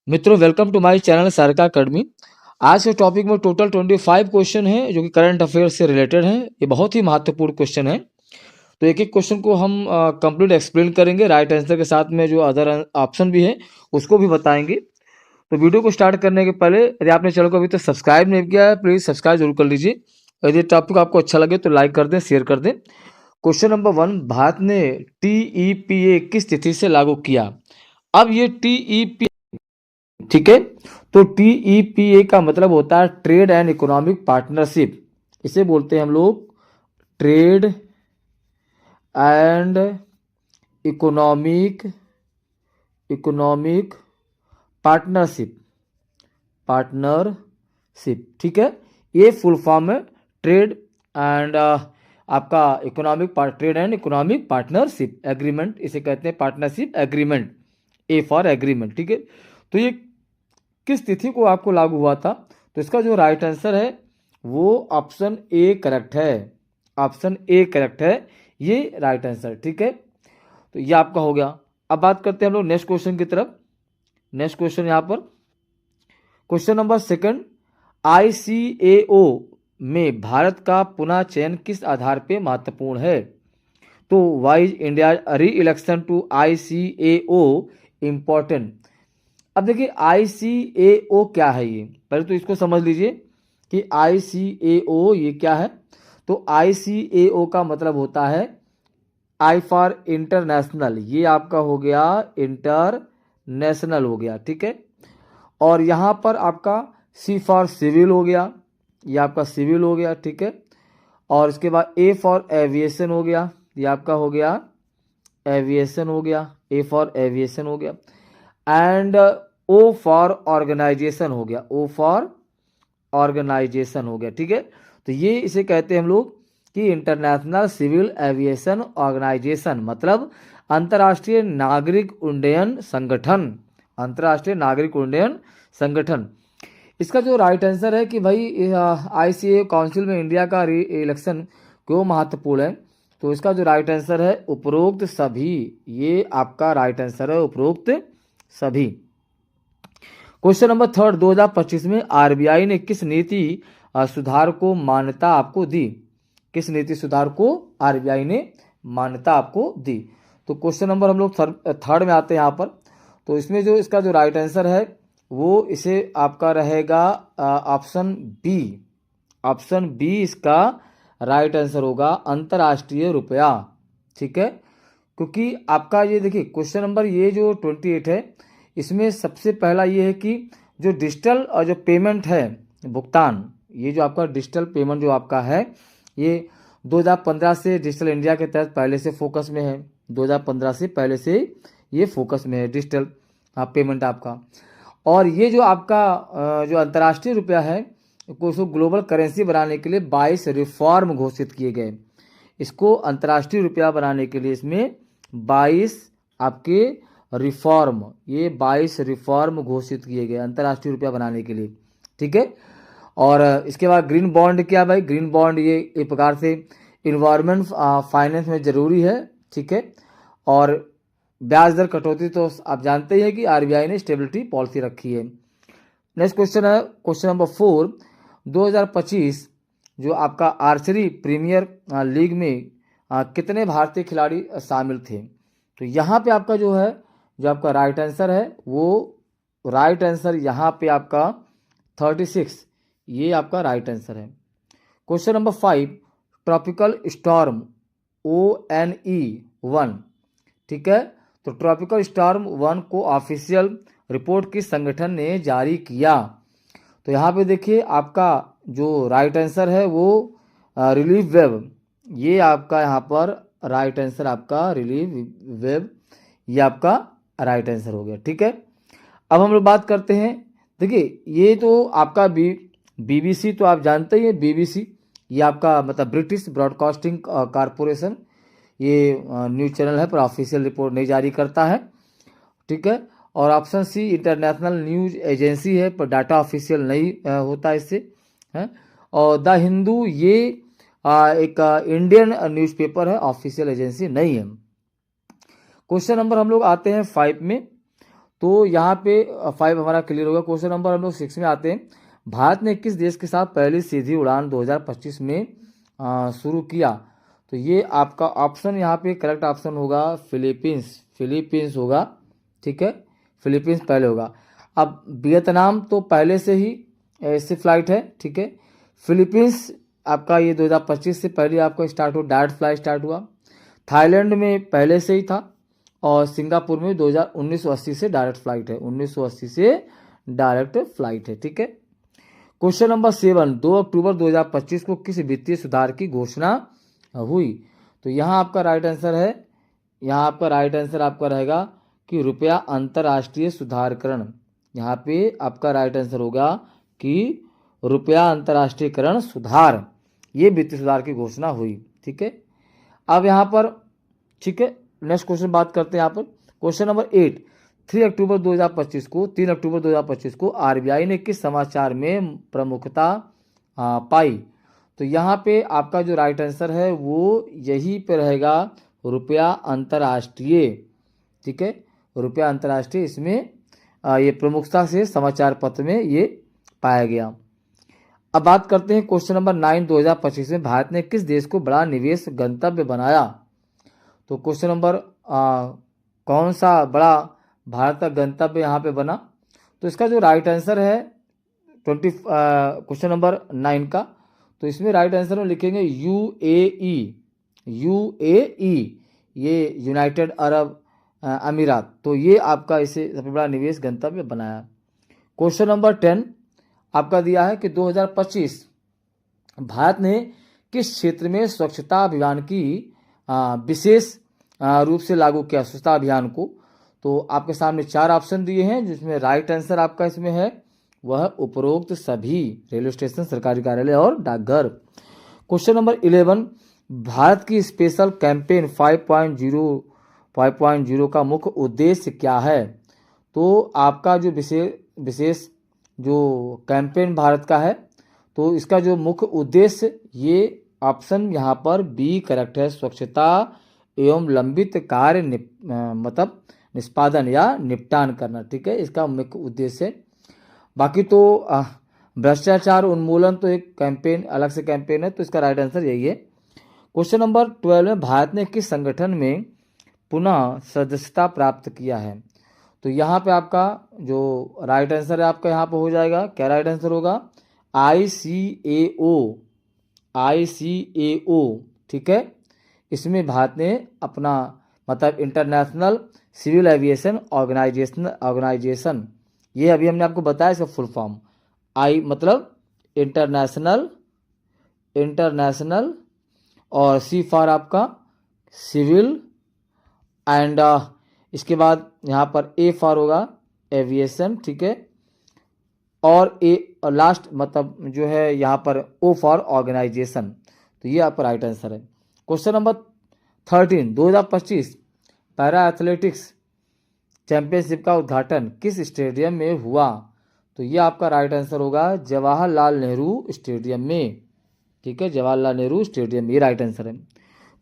मित्रों welcome to my channel Sarika academy. आज के टॉपिक में टोटल 25 क्वेश्चन हैं जो कि करंट अफेयर से रिलेटेड हैं। ये बहुत ही महत्वपूर्ण क्वेश्चन है। तो एक एक क्वेश्चन को हम कंप्लीट एक्सप्लेन करेंगे राइट आंसर के साथ में जो अदर ऑप्शन भी है उसको भी बताएंगे। तो वीडियो को स्टार्ट करने के पहले यदि आपने चैनल को अभी तक सब्सक्राइब नहीं किया है प्लीज़ सब्सक्राइब जरूर कर लीजिए। यदि टॉपिक आपको अच्छा लगे तो लाइक कर दें, शेयर कर दें। क्वेश्चन नंबर 1, भारत ने TEPA किस तिथि से लागू किया? अब ये TEPA, ठीक है, तो TEPA का मतलब होता है ट्रेड एंड इकोनॉमिक पार्टनरशिप। इसे बोलते हैं हम लोग trade and economic economic partnership partnership ठीक है, ये फुल फॉर्म है ट्रेड एंड आपका trade and economic partnership agreement, इसे कहते हैं partnership agreement, A for agreement. ठीक है, तो ये किस तिथि को आपको लागू हुआ था? तो इसका जो राइट आंसर है वो ऑप्शन ए करेक्ट है। ऑप्शन ए करेक्ट है, ये राइट आंसर। ठीक है, तो ये आपका हो गया। अब बात करते हैं हम लोग नेक्स्ट क्वेश्चन की तरफ। नेक्स्ट क्वेश्चन यहाँ पर क्वेश्चन नंबर 2, ICAO में भारत का पुनः चयन किस आधार पे महत्वपूर्ण है? तो why is India re election to ICAO important? अब देखिए ICAO क्या है, ये पहले तो इसको समझ लीजिए कि ICAO ये क्या है। तो ICAO का मतलब होता है आई फॉर इंटरनेशनल, ये आपका हो गया इंटरनेशनल हो गया। ठीक है, और यहाँ पर आपका C फॉर सिविल हो गया, ये आपका सिविल हो गया। ठीक है, और इसके बाद A फॉर एविएशन हो गया, ये आपका हो गया एविएशन हो गया, A फॉर एविएशन हो गया। एंड O फॉर ऑर्गेनाइजेशन हो गया, O फॉर ऑर्गेनाइजेशन हो गया। ठीक है, तो ये इसे कहते हैं हम लोग कि इंटरनेशनल सिविल एविएशन ऑर्गेनाइजेशन, मतलब अंतर्राष्ट्रीय नागरिक उड्डयन संगठन। अंतर्राष्ट्रीय नागरिक उड्डयन संगठन। इसका जो राइट आंसर है कि भाई ICAO काउंसिल में इंडिया का री इलेक्शन क्यों महत्वपूर्ण है, तो इसका जो राइट आंसर है उपरोक्त सभी, ये आपका राइट आंसर है उपरोक्त सभी। क्वेश्चन नंबर 3, 2025 में RBI ने किस नीति सुधार को मान्यता आपको दी? किस नीति सुधार को RBI ने मान्यता आपको दी? तो क्वेश्चन नंबर हम लोग थर्ड में आते हैं यहाँ पर। तो इसमें जो इसका जो राइट आंसर है वो इसे आपका रहेगा ऑप्शन बी। ऑप्शन बी इसका राइट आंसर होगा, अंतर्राष्ट्रीय रुपया। ठीक है, क्योंकि आपका ये देखिए क्वेश्चन नंबर ये जो 28 है, इसमें सबसे पहला ये है कि जो डिजिटल और जो पेमेंट है भुगतान, ये जो आपका डिजिटल पेमेंट जो आपका है ये 2015 से डिजिटल इंडिया के तहत पहले से फोकस में है। 2015 से पहले से ये फोकस में है डिजिटल पेमेंट आपका। और ये जो आपका जो अंतर्राष्ट्रीय रुपया है उसको ग्लोबल करेंसी बनाने के लिए 22 रिफॉर्म घोषित किए गए। इसको अंतर्राष्ट्रीय रुपया बनाने के लिए इसमें 22 आपके रिफॉर्म, ये 22 रिफॉर्म घोषित किए गए अंतर्राष्ट्रीय रुपया बनाने के लिए। ठीक है, और इसके बाद ग्रीन बॉन्ड क्या भाई? ग्रीन बॉन्ड ये एक प्रकार से इन्वायरमेंट फाइनेंस में ज़रूरी है। ठीक है, और ब्याज दर कटौती तो आप जानते ही हैं कि RBI ने स्टेबिलिटी पॉलिसी रखी है। नेक्स्ट क्वेश्चन है क्वेश्चन नंबर 4, 2025 जो आपका आर्चरी प्रीमियर लीग में कितने भारतीय खिलाड़ी शामिल थे? तो यहाँ पे आपका जो है जो आपका राइट आंसर है वो राइट आंसर यहाँ पे आपका 36, ये आपका राइट आंसर है। Question number 5, tropical storm ONE-1, ठीक है, तो ट्रॉपिकल स्टॉर्म 1 को ऑफिशियल रिपोर्ट किस संगठन ने जारी किया? तो यहाँ पे देखिए आपका जो राइट आंसर है वो रिलीफ वेब, ये आपका यहाँ पर राइट आंसर आपका रिलीफ वेब, ये आपका राइट आंसर हो गया। ठीक है, अब हम लोग बात करते हैं, देखिए ये तो आपका BBC तो आप जानते ही हैं, BBC ये आपका मतलब ब्रिटिश ब्रॉडकास्टिंग कॉरपोरेशन, ये न्यूज़ चैनल है पर ऑफिशियल रिपोर्ट नहीं जारी करता है। ठीक है, और option C international news agency है पर डाटा ऑफिशियल नहीं होता इससे है। और द हिंदू ये एक इंडियन न्यूज़पेपर है, ऑफिशियल एजेंसी नहीं है। क्वेश्चन नंबर हम लोग आते हैं 5 में। तो यहाँ पे 5 हमारा क्लियर होगा। क्वेश्चन नंबर हम लोग 6 में आते हैं। भारत ने किस देश के साथ पहली सीधी उड़ान 2025 में शुरू किया? तो ये आपका ऑप्शन यहाँ पे करेक्ट ऑप्शन होगा फिलीपींस होगा, ठीक है, फिलीपींस पहले होगा। अब वियतनाम तो पहले से ही ऐसी फ्लाइट है, ठीक है। फिलीपींस आपका ये 2025 से पहले आपका स्टार्ट हुआ, डायरेक्ट फ्लाइट स्टार्ट हुआ। थाईलैंड में पहले से ही था और सिंगापुर में 1980 से डायरेक्ट फ्लाइट है, 1980 से डायरेक्ट फ्लाइट है, ठीक है। क्वेश्चन नंबर 7, 2 अक्टूबर 2025 को किस वित्तीय सुधार की घोषणा हुई? तो यहाँ आपका राइट आंसर है, यहाँ आपका राइट आंसर आपका रहेगा कि रुपया अंतर्राष्ट्रीय सुधारकरण। यहाँ पे आपका राइट आंसर होगा कि रुपया अंतर्राष्ट्रीयकरण सुधार, ये वित्तीय सुधार की घोषणा हुई, ठीक है। अब यहाँ पर, ठीक है, नेक्स्ट क्वेश्चन बात करते हैं यहाँ पर। क्वेश्चन नंबर 8, 3 अक्टूबर 2025 को आरबीआई ने किस समाचार में प्रमुखता पाई? तो यहाँ पे आपका जो राइट आंसर है वो यही पे रहेगा, रुपया अंतर्राष्ट्रीय, ठीक है, रुपया अंतर्राष्ट्रीय, इसमें ये प्रमुखता से समाचार पत्र में ये पाया गया। अब बात करते हैं क्वेश्चन नंबर 9, 2025 में भारत ने किस देश को बड़ा निवेश गंतव्य बनाया? तो क्वेश्चन नंबर कौन सा बड़ा भारत का गंतव्य यहाँ पे बना? तो इसका जो राइट आंसर है क्वेश्चन नंबर 9 का, तो इसमें राइट आंसर में लिखेंगे यूएई, ये यूनाइटेड अरब अमीरात। तो ये आपका इसे सबसे बड़ा निवेश गंतव्य बनाया। क्वेश्चन नंबर 10 आपका दिया है कि 2025 भारत ने किस क्षेत्र में स्वच्छता अभियान की विशेष रूप से लागू किया, स्वच्छता अभियान को? तो आपके सामने 4 ऑप्शन दिए हैं, जिसमें राइट आंसर आपका इसमें है वह उपरोक्त सभी रेलवे स्टेशन, सरकारी कार्यालय और डाकघर। क्वेश्चन नंबर 11, भारत की स्पेशल कैंपेन 5.0 का मुख्य उद्देश्य क्या है? तो आपका जो विशेष जो कैंपेन भारत का है, तो इसका जो मुख्य उद्देश्य, ये ऑप्शन यहाँ पर बी करेक्ट है, स्वच्छता एवं लंबित कार्य मतलब निष्पादन या निपटान करना, ठीक है, इसका मुख्य उद्देश्य। बाकी तो भ्रष्टाचार उन्मूलन तो एक कैंपेन, अलग से कैंपेन है, तो इसका राइट आंसर यही है। क्वेश्चन नंबर 12 में भारत ने किस संगठन में पुनः सदस्यता प्राप्त किया है? तो यहाँ पे आपका जो राइट आंसर है आपका यहाँ पे हो जाएगा, क्या राइट आंसर होगा? ICAO, ठीक है। इसमें भारत ने अपना मतलब इंटरनेशनल सिविल एविएशन ऑर्गेनाइजेशन, ये अभी हमने आपको बताया इसका फुल फॉर्म। आई मतलब इंटरनेशनल और सी फॉर आपका सिविल, एंड इसके बाद यहाँ पर ए फॉर होगा एविएशन, ठीक है, और ए और लास्ट मतलब जो है यहाँ पर ओ फॉर ऑर्गेनाइजेशन। तो ये आपका राइट आंसर है। Question number 13, 2025 para athletics championship का उद्घाटन किस स्टेडियम में हुआ? तो ये आपका राइट आंसर होगा जवाहरलाल नेहरू स्टेडियम में, ठीक है, जवाहरलाल नेहरू स्टेडियम, ये राइट आंसर है।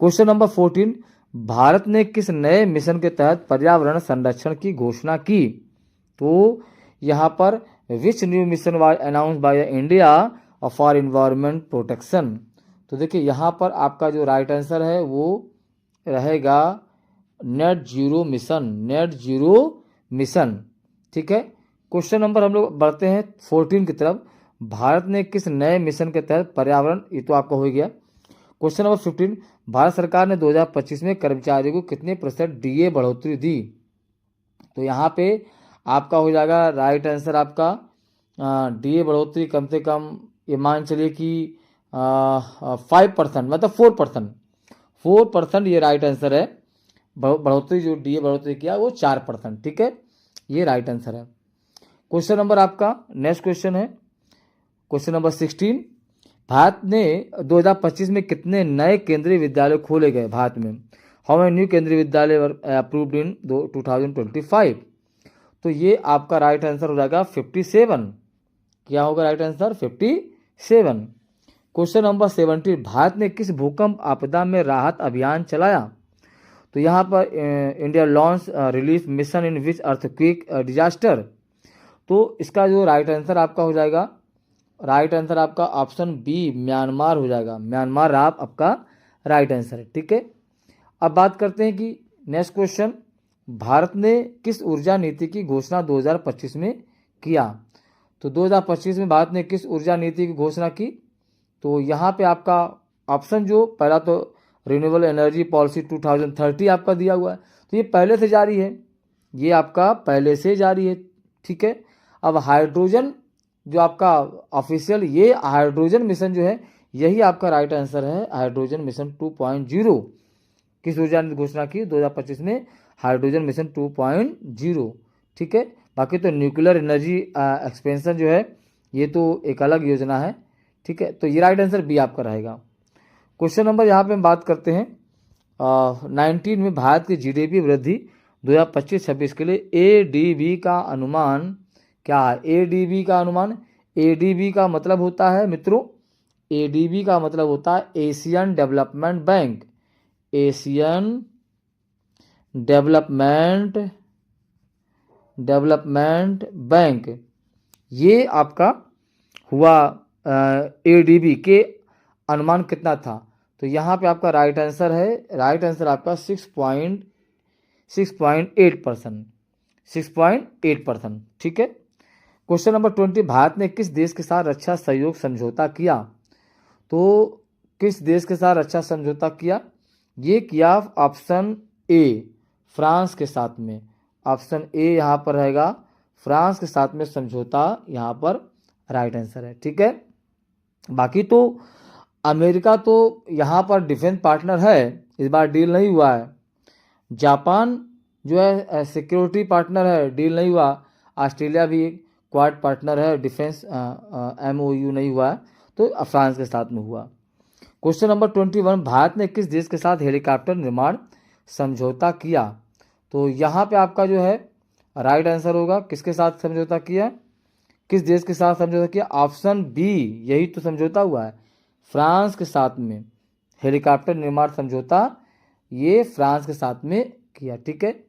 क्वेश्चन नंबर 14, भारत ने किस नए मिशन के तहत पर्यावरण संरक्षण की घोषणा की? तो यहाँ पर which new mission was announced by India for environment protection? तो देखिए यहाँ पर आपका जो राइट आंसर है वो रहेगा नेट जीरो मिशन, ठीक है। क्वेश्चन नंबर हम लोग बढ़ते हैं 14 की तरफ। भारत ने किस नए मिशन के तहत पर्यावरण, ये तो आपका हो गया। क्वेश्चन नंबर 15, भारत सरकार ने 2025 में कर्मचारियों को कितने % DA बढ़ोतरी दी? तो यहाँ पे आपका हो जाएगा राइट आंसर आपका DA बढ़ोतरी कम से कम ये मान चलिए कि 5% मतलब 4%, ये राइट आंसर है। बढ़ोतरी जो DA बढ़ोतरी किया वो 4%, ठीक है, ये राइट आंसर है। क्वेश्चन नंबर आपका नेक्स्ट क्वेश्चन है क्वेश्चन नंबर 16, भारत ने 2025 में कितने नए केंद्रीय विद्यालय खोले गए? भारत में हाउ मेनी न्यू केंद्रीय विद्यालय अप्रूव्ड इन 2025? तो ये आपका राइट आंसर हो जाएगा 57। क्या होगा right answer? 57। Question number 17, Bharat ने किस भूकंप आपदा में राहत अभियान चलाया? तो यहाँ पर India launch relief mission in which earthquake disaster. तो इसका जो राइट आंसर आपका हो जाएगा, राइट आंसर आपका ऑप्शन बी म्यांमार हो जाएगा। म्यांमार आपका राइट आंसर है, ठीक है। अब बात करते हैं कि नेक्स्ट क्वेश्चन, भारत ने किस ऊर्जा नीति की घोषणा 2025 में किया। तो 2025 में भारत ने किस ऊर्जा नीति की घोषणा की। तो यहाँ पे आपका ऑप्शन जो पहला तो रिन्यूएबल एनर्जी पॉलिसी 2030 आपका दिया हुआ है, तो ये पहले से जारी है, ये आपका पहले से जारी है, ठीक है। अब हाइड्रोजन जो आपका ऑफिशियल ये हाइड्रोजन मिशन जो है यही आपका राइट आंसर है। हाइड्रोजन मिशन 2.0 किस ऊर्जा ने घोषणा की 2025 में, हाइड्रोजन मिशन 2.0, ठीक है। बाकी तो न्यूक्लियर एनर्जी एक्सपेंशन जो है ये तो एक अलग योजना है, ठीक है। तो ये राइट आंसर बी आपका रहेगा। क्वेश्चन नंबर यहाँ पे हम बात करते हैं 19 में भारत की जीडीपी वृद्धि 2025-26 के लिए एडीबी का अनुमान क्या है। एडीबी का अनुमान, एडीबी का मतलब होता है मित्रों, एडीबी का मतलब होता है Asian development bank, Asian development bank, ये आपका हुआ एडीबी के अनुमान कितना था। तो यहाँ पे आपका राइट आंसर है, राइट आंसर आपका 6.8%, 6.8%, ठीक है। क्वेश्चन नंबर 20, भारत ने किस देश के साथ रक्षा सहयोग समझौता किया। तो किस देश के साथ रक्षा समझौता किया, ये किया ऑप्शन ए फ्रांस के साथ में, ऑप्शन ए यहाँ पर रहेगा फ्रांस के साथ में समझौता यहाँ पर राइट आंसर है, ठीक है। बाकी तो अमेरिका तो यहाँ पर डिफेंस पार्टनर है, इस बार डील नहीं हुआ है। जापान जो है सिक्योरिटी पार्टनर है, डील नहीं हुआ। ऑस्ट्रेलिया भी क्वाड पार्टनर है, डिफेंस MOU नहीं हुआ है, तो फ्रांस के साथ में हुआ। क्वेश्चन नंबर 21, भारत ने किस देश के साथ हेलीकॉप्टर निर्माण समझौता किया। तो यहाँ पे आपका जो है राइट आंसर होगा किसके साथ समझौता किया, किस देश के साथ समझौता किया, ऑप्शन बी यही तो समझौता हुआ है, फ्रांस के साथ में हेलीकॉप्टर निर्माण समझौता ये फ्रांस के साथ में किया, ठीक है।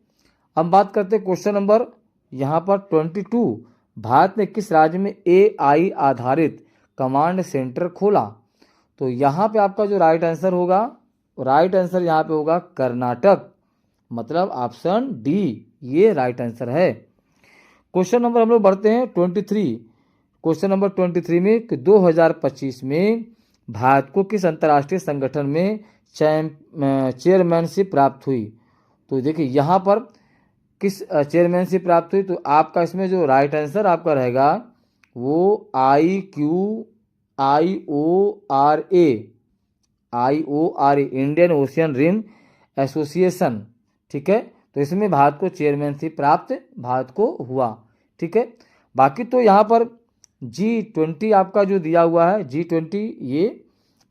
अब बात करते हैं क्वेश्चन नंबर यहाँ पर 22, भारत ने किस राज्य में AI आधारित कमांड सेंटर खोला। तो यहाँ पे आपका जो राइट आंसर होगा, राइट आंसर यहाँ पे होगा कर्नाटक, मतलब ऑप्शन डी ये राइट आंसर है। क्वेश्चन नंबर हम लोग बढ़ते हैं 23, क्वेश्चन नंबर 23 में कि 2025 में भारत को किस अंतर्राष्ट्रीय संगठन में चेयरमैनशिप प्राप्त हुई। तो देखिए यहाँ पर किस चेयरमैनशिप प्राप्त हुई, तो आपका इसमें जो राइट आंसर आपका रहेगा वो IORA Indian Ocean Rim Association, ठीक है। तो इसमें भारत को चेयरमैनशिप प्राप्त भारत को हुआ, ठीक है। बाकी तो यहाँ पर G20 आपका जो दिया हुआ है, G20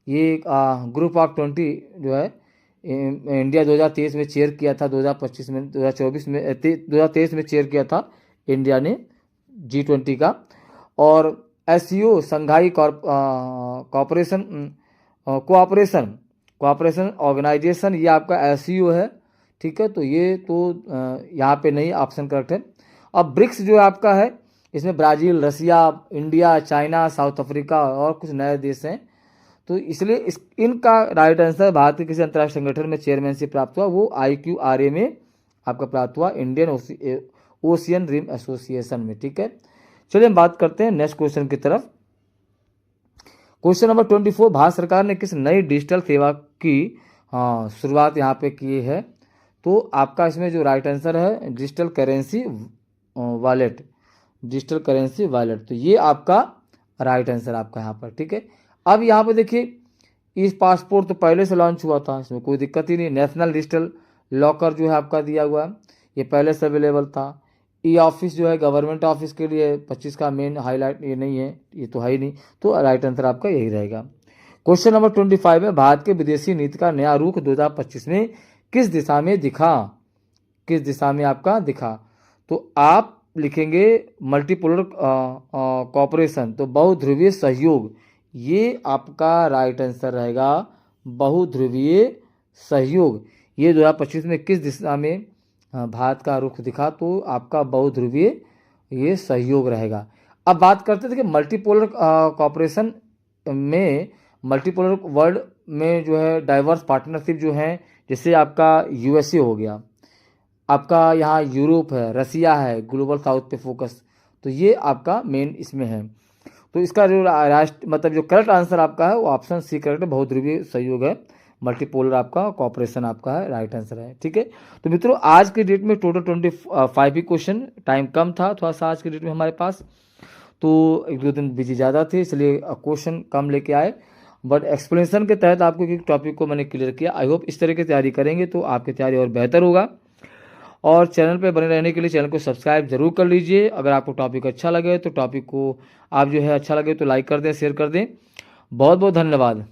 ये ग्रुप ऑफ 20 जो है इंडिया 2023 में चेयर किया था, 2025 में 2023 में चेयर किया था इंडिया ने G20 का। और SCO संघाई कोऑपरेशन ऑर्गेनाइजेशन ये आपका SCO है, ठीक है। तो ये तो यहाँ पे नहीं ऑप्शन करेक्ट है। अब ब्रिक्स जो आपका है इसमें ब्राज़ील, रसिया, इंडिया, चाइना, साउथ अफ्रीका और कुछ नए देश हैं, तो इसलिए इनका राइट आंसर भारत के किसी अंतर्राष्ट्रीय संगठन में चेयरमैनशिप प्राप्त हुआ वो IQRA में आपका प्राप्त हुआ, इंडियन ओशियन रिम एसोसिएशन में, ठीक है। चलिए हम बात करते हैं नेक्स्ट क्वेश्चन की तरफ। क्वेश्चन नंबर 24, भारत सरकार ने किस नई डिजिटल सेवा की शुरुआत यहाँ पे की है। तो आपका इसमें जो राइट आंसर है digital currency wallet, digital currency wallet, तो ये आपका राइट आंसर आपका यहाँ पर, ठीक है। अब यहाँ पे देखिए इस पासपोर्ट तो पहले से लॉन्च हुआ था, इसमें कोई दिक्कत ही नहीं। नेशनल डिजिटल लॉकर जो है आपका दिया हुआ है ये पहले से अवेलेबल था। ऑफिस जो है गवर्नमेंट ऑफिस के लिए 25 का मेन हाईलाइट ये नहीं है, ये तो है ही नहीं, तो राइट आंसर आपका यही रहेगा। क्वेश्चन नंबर 25 में भारत के विदेशी नीति का नया रुख 2025 में किस दिशा में दिखा, किस दिशा में आपका दिखा। तो आप लिखेंगे मल्टीपोलर कॉपरेशन, तो बहुध्रुवीय सहयोग, ये आपका राइट आंसर रहेगा, बहुध्रुवीय सहयोग। ये 2025 में किस दिशा में भारत का रुख दिखा, तो आपका बहुध्रुवीय ये सहयोग रहेगा। अब बात करते थे कि मल्टीपोलर कॉपरेशन में, मल्टीपोलर वर्ल्ड में जो है डाइवर्स पार्टनरशिप जो है, जैसे आपका यूएसए हो गया, आपका यहाँ यूरोप है, रसिया है, ग्लोबल साउथ पे फोकस, तो ये आपका मेन इसमें है। तो इसका जो राष्ट्र मतलब जो करेक्ट आंसर आपका है वो ऑप्शन सी करेक्ट है, बहुध्रुवीय सहयोग है, मल्टीपोलर आपका कॉपरेशन आपका है, राइट आंसर है। ठीक है, तो मित्रों आज के डेट में टोटल 25 ही क्वेश्चन, टाइम कम था थोड़ा सा आज के डेट में हमारे पास, तो एक दो दिन बिजी ज़्यादा थे इसलिए क्वेश्चन कम लेके आए, बट एक्सप्लेनेशन के तहत आपको एक टॉपिक को मैंने क्लियर किया। आई होप इस तरह की तैयारी करेंगे तो आपकी तैयारी और बेहतर होगा। और चैनल पे बने रहने के लिए चैनल को सब्सक्राइब जरूर कर लीजिए। अगर आपको टॉपिक अच्छा लगे तो टॉपिक को आप जो है अच्छा लगे तो लाइक कर दें, शेयर कर दें। बहुत बहुत धन्यवाद।